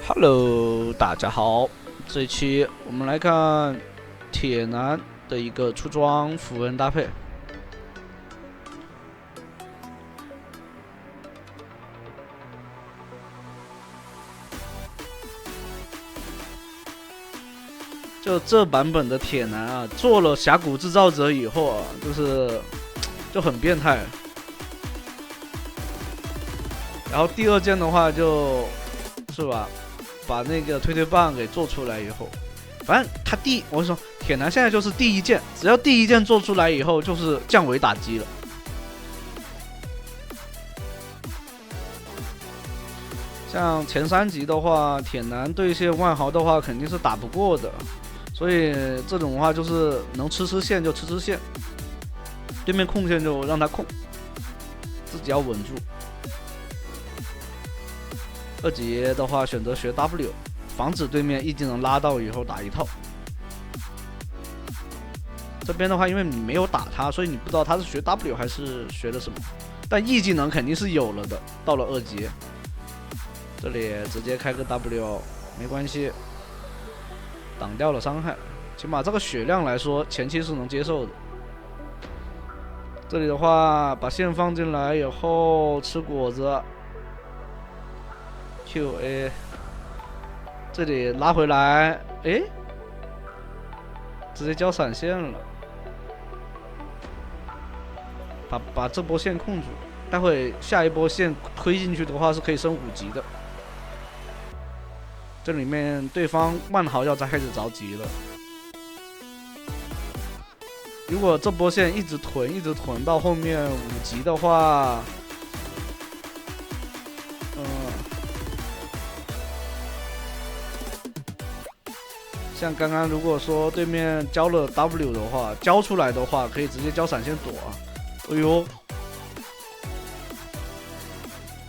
Hello，大家好，这一期我们来看铁男的一个出装符文搭配。就这版本的铁男啊，做了峡谷制造者以后啊，就很变态。然后第二件的话就是吧，把那个推推棒给做出来以后，反正我跟你说，铁男现在就是第一件，只要第一件做出来以后，就是降维打击了。像前3集的话，铁男对一些万豪的话肯定是打不过的，所以这种的话就是能吃线就吃线，对面控线就让他控，自己要稳住。2级的话选择学 W， 防止对面 E 技能拉到以后打一套。这边的话，因为你没有打他，所以你不知道他是学 W 还是学的什么，但 E 技能肯定是有了的。到了2级，这里直接开个 W 没关系，挡掉了伤害，起码这个血量来说前期是能接受的。这里的话把线放进来以后吃果子 QA， 这里拉回来，直接交闪现了，把这波线控住，待会下一波线推进去的话是可以升5级的。这里面对方万豪要开始着急了，如果这波线一直囤到后面5级的话，像刚刚如果说对面交了 W 的话，交出来的话可以直接交闪现躲啊。哎呦，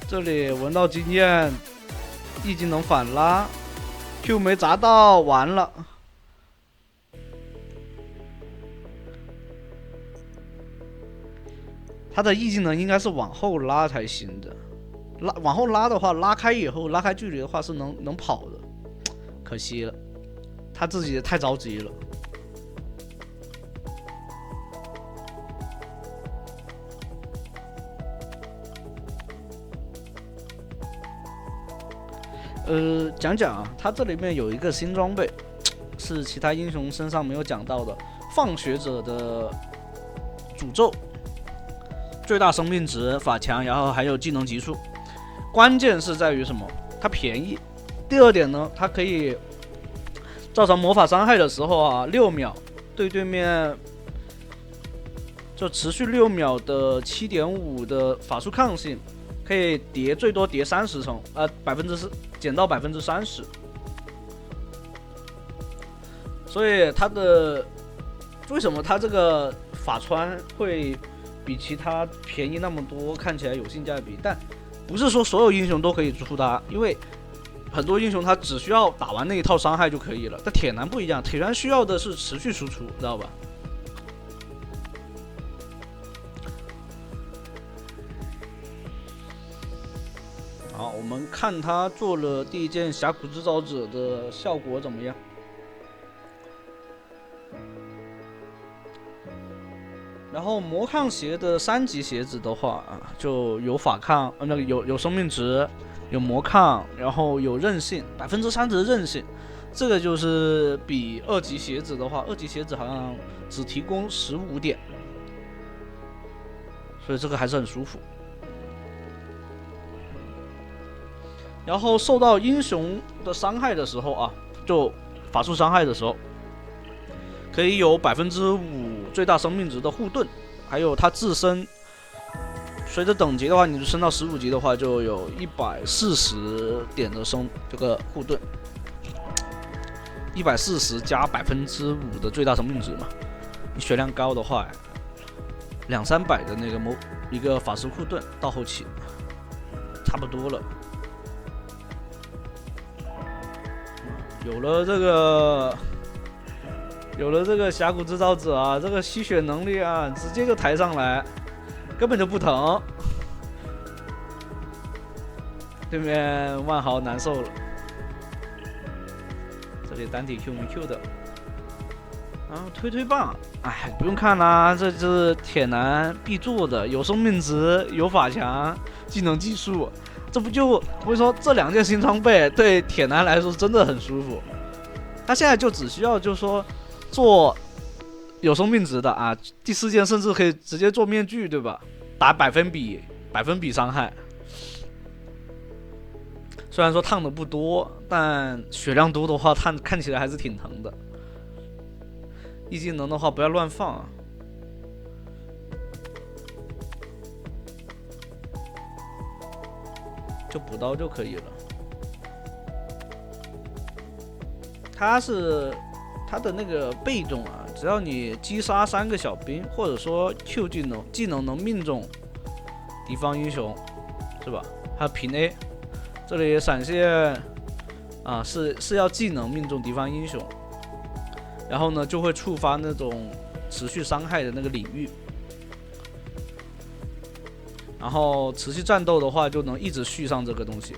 这里闻到经验，E技能反拉 ，Q 没砸到，完了。他的 E技能应该是往后拉才行的，往后拉的话，拉开以后拉开距离的话是能跑的，可惜了。他自己也太着急了。讲讲啊，他这里面有一个新装备，是其他英雄身上没有讲到的，放血者的诅咒，最大生命值、法强，然后还有技能级数。关键是在于什么？它便宜。第二点呢，它可以造成魔法伤害的时候啊，6秒对面就持续6秒的 7.5 的法术抗性，可以叠最多叠30层，4%减到30%。所以它的为什么它这个法穿会比其他便宜那么多，看起来有性价比，但不是说所有英雄都可以出它，因为很多英雄他只需要打完那一套伤害就可以了，但铁男不一样，铁男需要的是持续输出，知道吧？好，我们看他做了第一件峡谷制造者的效果怎么样？然后魔抗鞋的3级鞋子的话，就有法抗，那个有生命值。有魔抗，然后有韧性，30%的韧性，这个就是比2级鞋子的话，2级鞋子好像只提供15点，所以这个还是很舒服。然后受到英雄的伤害的时候啊，就法术伤害的时候，可以有5%最大生命值的护盾，还有它自身。随着等级的话，你就升到15级的话，就有140点的这个护盾，140加5%的最大生命值嘛。你血量高的话，200-300的那个一个法师护盾到后期差不多了。有了这个峡谷制造者啊，这个吸血能力啊，直接就抬上来。根本就不疼，对面万豪难受了。这里单体 Q 没 Q 的。然后推棒，哎，不用看啦，这是铁男必做的，有生命值，有法强，技能技术，这不就我跟你说，这2件新装备对铁男来说真的很舒服。他现在就只需要就是说做有生命值的啊，第4件甚至可以直接做面具，对吧？打百分比伤害。虽然说烫的不多，但血量多的话，看起来还是挺疼的。一技能的话不要乱放啊，就补刀就可以了。他的那个被动啊，只要你击杀3个小兵，或者说 Q 技能能命中敌方英雄，是吧？还有平 A， 这里闪现啊是要技能命中敌方英雄。然后呢，就会触发那种持续伤害的那个领域，然后持续战斗的话，就能一直续上这个东西。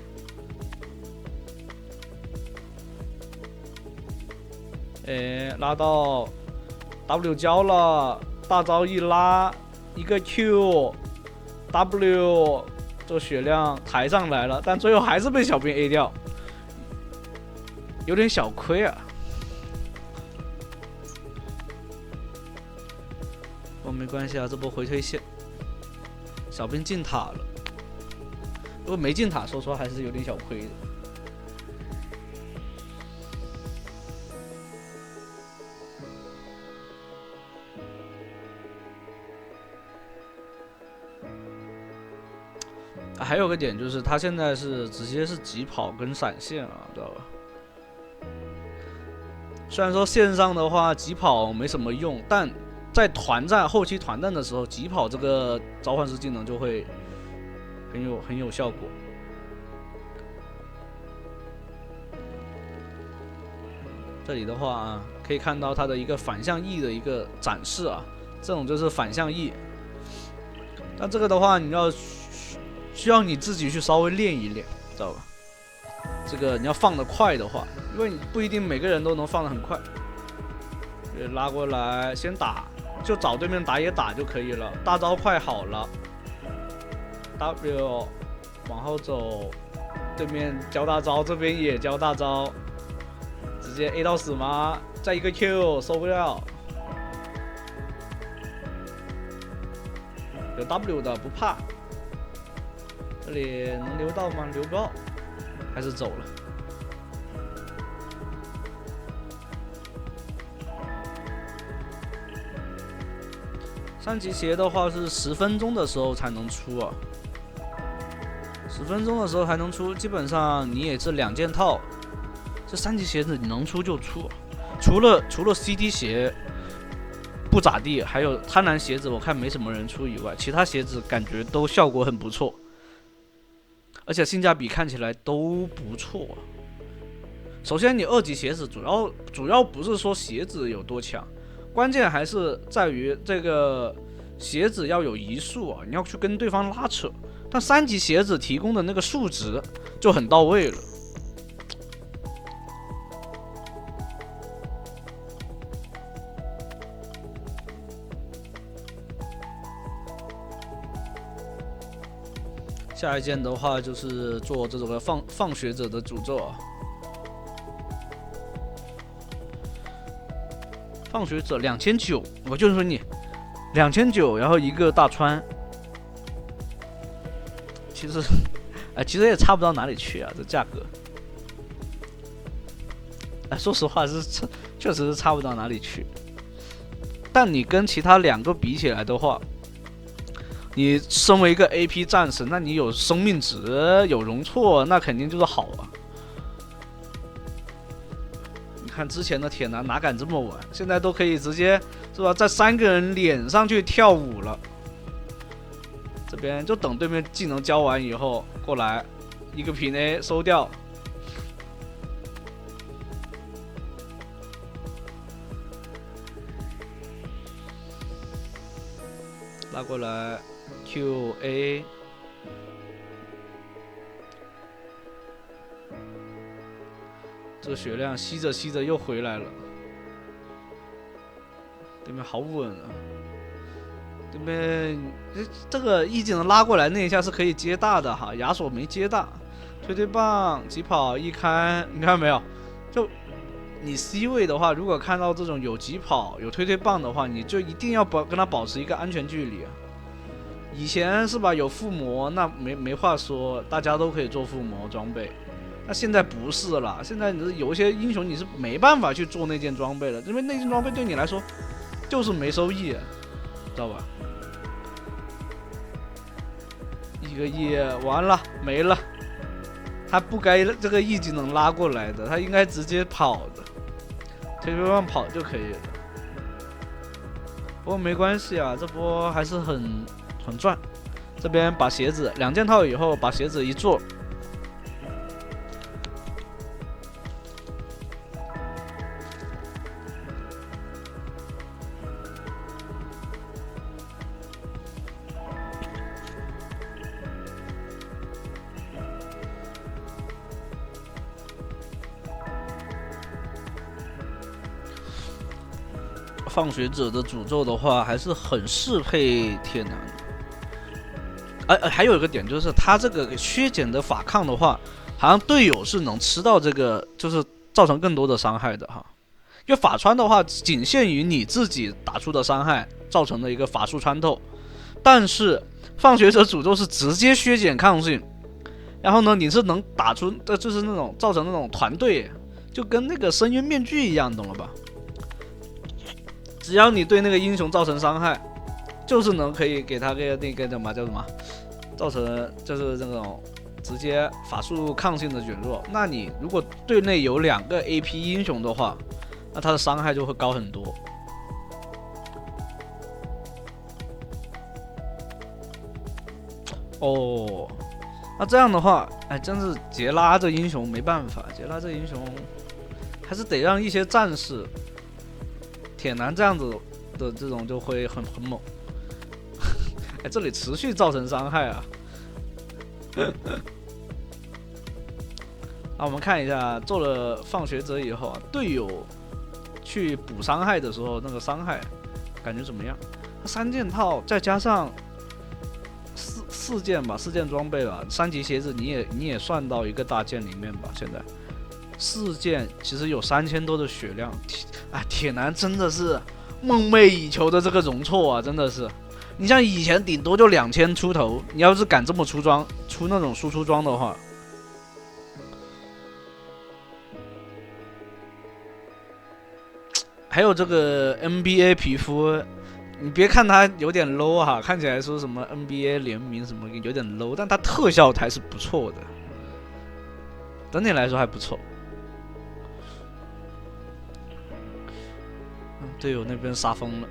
哎，拉到 W 交了，大招一拉，一个 Q，W， 这血量抬上来了，但最后还是被小兵 A 掉，有点小亏啊。没关系啊，这波回推线，小兵进塔了。如果没进塔，说实话还是有点小亏的。还有个点就是他现在是直接是疾跑跟闪现啊，知道吧？虽然说线上的话疾跑没什么用，但在后期团战的时候，疾跑这个召唤师技能就会很有效果。这里的话啊，可以看到它的一个反向翼的一个展示啊，这种就是反向翼。但这个的话，需要你自己去稍微练一练，知道吧？这个你要放得快的话，因为你不一定每个人都能放得很快。拉过来先打。就找对面打野打就可以了，大招快好了 ，W 往后走，对面交大招，这边也交大招，直接 A 到死吗？再一个 Q 受不了，有 W 的不怕，这里能留到吗？留不到，还是走了。3级鞋的话是10分钟的时候才能出啊，10分钟的时候才能出，基本上你也是2件套，这3级鞋子你能出就出，除了 CD 鞋不咋地，还有贪婪鞋子我看没什么人出以外，其他鞋子感觉都效果很不错，而且性价比看起来都不错。首先你2级鞋子主要不是说鞋子有多强。关键还是在于这个鞋子要有移速啊，你要去跟对方拉扯。但3级鞋子提供的那个数值就很到位了。下一件的话就是做这种的放学者的诅咒啊。放学者2900，我就是说你2900，然后一个大川，其实也差不到哪里去啊，这价格。说实话确实是差不到哪里去。但你跟其他2个比起来的话，你身为一个 AP 战士，那你有生命值，有容错，那肯定就是好啊。看之前的铁男哪敢这么玩，现在都可以直接是吧，在3个人脸上去跳舞了。这边就等对面技能交完以后过来，一个平 A 收掉。拉过来 QA。这个血量吸着吸着又回来了，对面好稳啊！对面这个一技能拉过来那一下是可以接大的哈，亚索没接大，推棒疾跑一开，你看没有？就你 C 位的话，如果看到这种有疾跑有推棒的话，你就一定要跟他保持一个安全距离啊。以前是吧，有附魔那没话说，大家都可以做附魔装备。那现在不是了，现在你有一些英雄你是没办法去做那件装备了，因为那件装备对你来说就是没收益，知道吧？一个亿完了没了，他不该这个一技能拉过来的，他应该直接跑的，推棒跑就可以了。不过没关系啊，这波还是很赚。这边把鞋子2件套以后，把鞋子一做。放学者的诅咒的话，还是很适配铁男。还有一个点就是，他这个削减的法抗的话，好像队友是能吃到这个，就是造成更多的伤害的哈。因为法穿的话，仅限于你自己打出的伤害造成的一个法术穿透，但是放学者诅咒是直接削减抗性，然后呢，你是能打出的，就是那种造成那种团队，就跟那个深渊面具一样，懂了吧？只要你对那个英雄造成伤害，就是能可以给他个那个叫什么，造成就是这种直接法术抗性的卷弱。那你如果队内有2个 AP 英雄的话，那他的伤害就会高很多。哦，那这样的话，真是杰拉这英雄没办法，杰拉这英雄还是得让一些战士。铁男这样子的这种就会很猛，这里持续造成伤害啊！那我们看一下，做了放学者以后啊，队友去补伤害的时候，那个伤害感觉怎么样？3件套再加上四件吧，4件装备吧，3级鞋子你也算到一个大件里面吧，现在。4件其实有3000多的血量，铁男真的是梦寐以求的这个容错啊，真的是。你像以前顶多就2000出头，你要是敢这么出装，出那种输出装的话，还有这个 NBA 皮肤，你别看它有点 low 哈，看起来说什么 NBA 联名什么有点 low， 但它特效还是不错的，整体来说还不错。队友那边杀疯了，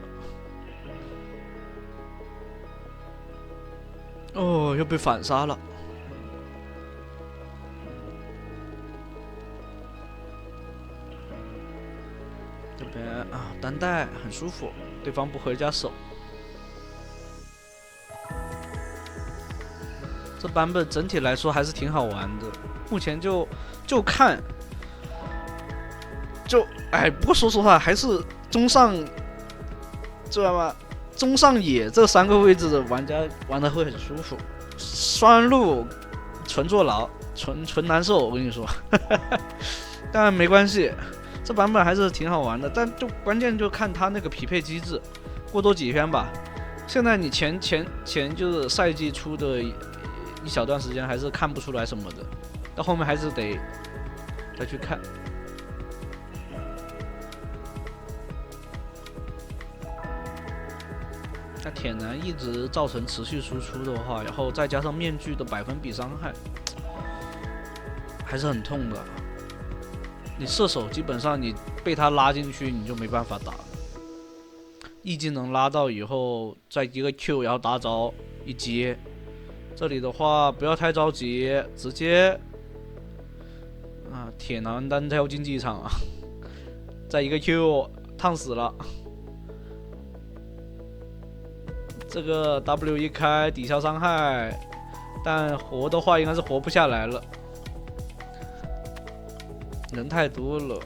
哦，又被反杀了。这边单带很舒服，对方不回家守。这版本整体来说还是挺好玩的，目前就看，不过说实话还是。中上，知道吗？中上野这3个位置的玩家玩的会很舒服，双路纯坐牢，纯难受，我跟你说。但没关系，这版本还是挺好玩的，但就关键就看他那个匹配机制，过多几天吧。现在你前就是赛季出的一小段时间还是看不出来什么的，到后面还是得再去看。那铁男一直造成持续输出的话，然后再加上面具的100%比伤害，还是很痛的。你射手基本上你被他拉进去，你就没办法打。一技能拉到以后，再一个 Q， 然后大招一接。这里的话不要太着急，直接铁男单挑竞技场啊，再一个 Q 烫死了。这个 W 一开抵消伤害，但活的话应该是活不下来了。人太多了。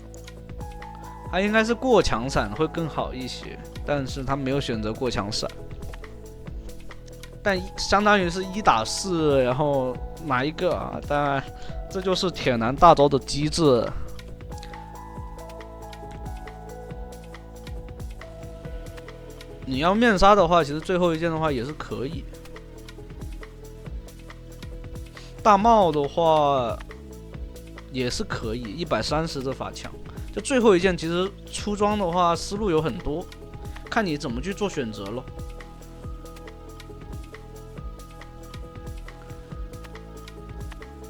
他应该是过墙闪会更好一些，但是他没有选择过墙闪。但相当于是1打4，然后拿一个啊，当然这就是铁男大招的机制。你要面杀的话，其实最后一件的话也是可以。大帽的话也是可以，130的法强。就最后一件，其实出装的话思路有很多，看你怎么去做选择了。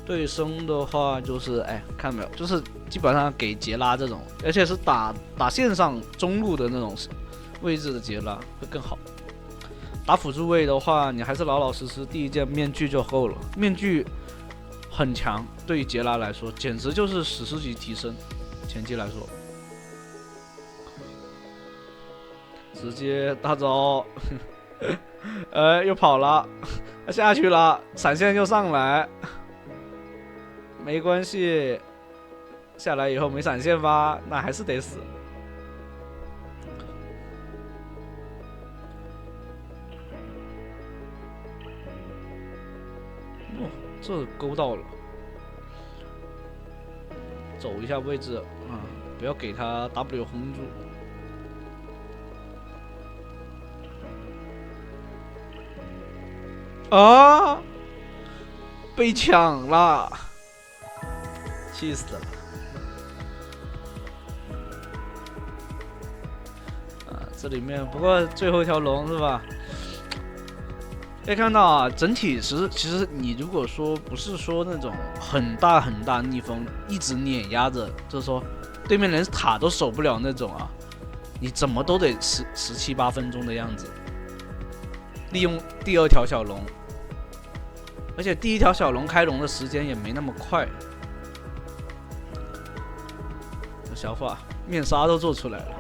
对生的话就是，哎，看到没有，就是基本上给杰拉这种，而且是打线上中路的那种位置的杰拉会更好。打辅助位的话，你还是老老实实第一件面具就够了，面具很强，对于杰拉来说简直就是史诗级提升。前期来说，直接大招，又跑了，下去了，闪现又上来。没关系，下来以后没闪现吧，那还是得死。哦，这勾到了，走一下位置啊，不要给他 W 轰住。啊！被抢了。气死了！这里面不过最后一条龙是吧？可以看到啊，整体其实你如果说不是说那种很大逆风，一直碾压着，就是说对面连塔都守不了那种啊，你怎么都得17、8分钟的样子。利用第2条小龙，而且第1条小龙开龙的时间也没那么快。小法面纱都做出来了，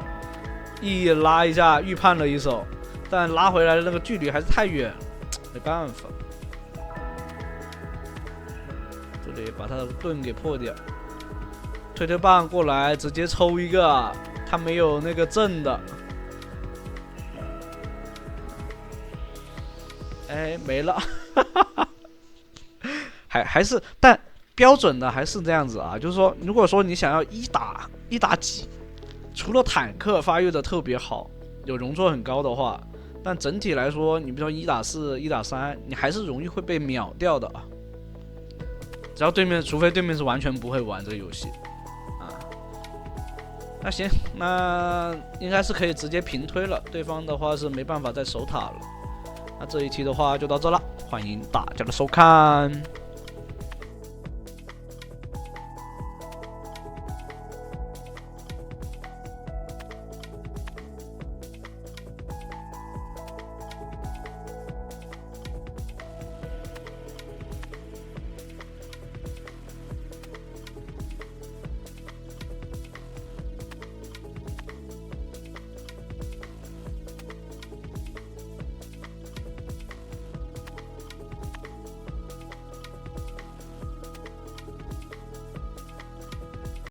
一拉一下预判了一手，但拉回来的那个距离还是太远，没办法。这里把他的盾给破掉，推棒过来直接抽一个，他没有那个正的，哎没了，还是但。标准的还是这样子啊，就是说，如果说你想要一打几，除了坦克发育的特别好，有容错很高的话，但整体来说，你比如说1打4、1打3，你还是容易会被秒掉的啊。只要除非对面是完全不会玩这个游戏啊。那行，那应该是可以直接平推了，对方的话是没办法再守塔了。那这一期的话就到这了，欢迎大家的收看。